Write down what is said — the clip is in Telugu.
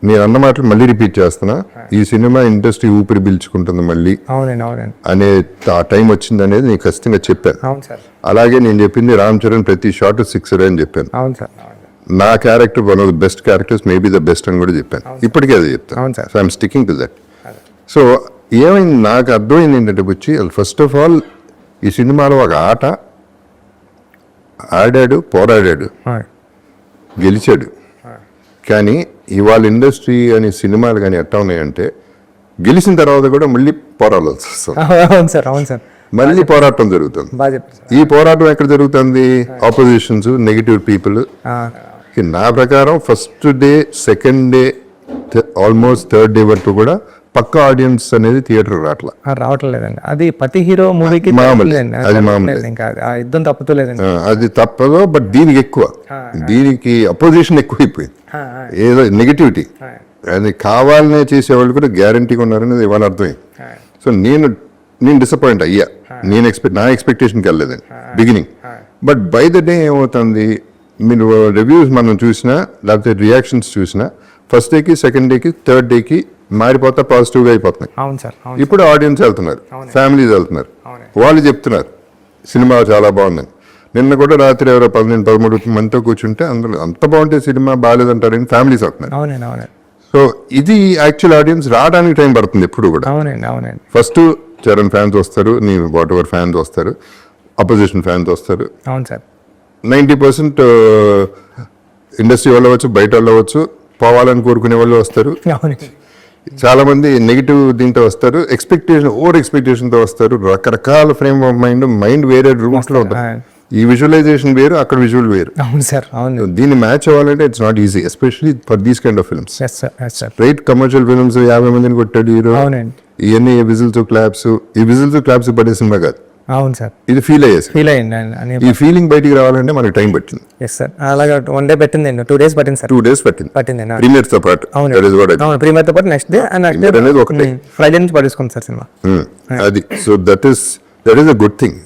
నేను అన్న మాటలు మళ్ళీ రిపీట్ చేస్తున్నా, ఈ సినిమా ఇండస్ట్రీ ఊపిరి పీల్చుకుంటుంది మళ్ళీ అనే ఆ టైం వచ్చింది అనేది నేను ఖచ్చితంగా చెప్పాను. అలాగే నేను చెప్పింది రామ్ చరణ్ ప్రతి షాట్ సిక్సర్ అని చెప్పాను. నా character one of the best characters, maybe the best అని కూడా చెప్పాను. ఇప్పటికే అది చెప్తాను. So I'm sticking to that. So ఏమైంది నాకు అర్థమైంది ఏంటంటే వచ్చి ఫస్ట్ ఆఫ్ ఆల్ ఈ సినిమాలో ఒక ఆట ఆడాడు, పోరాడాడు, గెలిచాడు. కానీ ఇవాళ ఇండస్ట్రీ అనే సినిమాలు కానీ ఎట్టా ఉన్నాయంటే గెలిచిన తర్వాత కూడా మళ్ళీ పోరాడాల్సి వస్తుంది. మళ్ళీ పోరాటం జరుగుతుంది. ఈ పోరాటం ఎక్కడ జరుగుతుంది? Opposition's, negative people. నా ప్రకారం first day, second day, almost third day వరకు కూడా పక్క ఆడియన్స్ అనేది థియేటర్ రావట్లేదండి. అది ప్రతి హీరో మూవీకి అది మామూలు, యుద్ధం తప్పుతలేదండి. అది తప్పదు. బట్ దీనికి ఎక్కువ, దీనికి అపోజిషన్ ఎక్కువైపోయింది. ఏదో నెగిటివిటీ అది కావాలనే చేసేవాళ్ళు కూడా గ్యారంటీగా ఉన్నారనేది ఇవాళ అర్థమైంది. సో నేను డిసప్పాయింట్ అయ్యా. నా ఎక్స్పెక్టేషన్కి వెళ్ళలేదండి beginning. But by the day ఏమవుతుంది, మీరు రివ్యూస్ మనం చూసినా లేకపోతే రియాక్షన్స్ చూసినా ఫస్ట్ డేకి, సెకండ్ డేకి, థర్డ్ డేకి మారిపోతా పాజిటివ్గా అయిపోతున్నాయి. ఇప్పుడు ఆడియన్స్ వెళ్తున్నారు, ఫ్యామిలీస్ వెళ్తున్నారు, వాళ్ళు చెప్తున్నారు సినిమా చాలా బాగుందని. నిన్న కూడా రాత్రి ఎవరో 12-13 మందితో కూర్చుంటే అందులో అంత బాగుంటే సినిమా బాగాలేదంటారని ఫ్యామిలీస్ అవుతున్నారు. సో ఇది యాక్చువల్ ఆడియన్స్ రావడానికి టైం పడుతుంది ఎప్పుడు కూడా. ఫస్ట్ చరణ్ ఫ్యాన్స్ వస్తారు, నీ వాట్ ఎవర్ ఫ్యాన్స్ వస్తారు, అపోజిషన్ ఫ్యాన్స్ వస్తారు. 90% ఇండస్ట్రీ వాళ్ళు అవ్వచ్చు, బయట వాళ్ళు అవ్వచ్చు, పోవాలని కోరుకునే వాళ్ళు వస్తారు. చాలా మంది నెగిటివ్ దీంతో వస్తారు, ఓవర్ ఎక్స్పెక్టేషన్తో వస్తారు. రకరకాల ఫ్రేమ్ ఆఫ్ మైండ్ వేరే రూమ్స్ లో ఉంటారు. ఈ విజువలైజేషన్ వేరు, అక్కడ విజువల్ వేరు. దీన్ని మ్యాచ్ అవ్వాలంటే it's not easy, especially for these kind of films. Right, commercial films 50 మందిని కొట్టాడు హీరో, ఇవన్నీ విజిల్స్ క్లాప్స్ పడే సినిమా కాదు. ఇది ఫీల్ అయ్యింది. ఈ ఫీలింగ్ బయటికి రావాలంటే మనకి టైం పట్టింది. అలాగా 1 day పట్టింది, 2 days పట్టింది సార్. 2 days పట్టింది ప్రీమియర్ తో పాటు. ప్రీమియర్ తో పాటు నెక్స్ట్ డే అనేది ఒకటే ఫ్రైడే నుంచి పట్టేసుకుంది సార్ సినిమా. అది. So that is a good thing.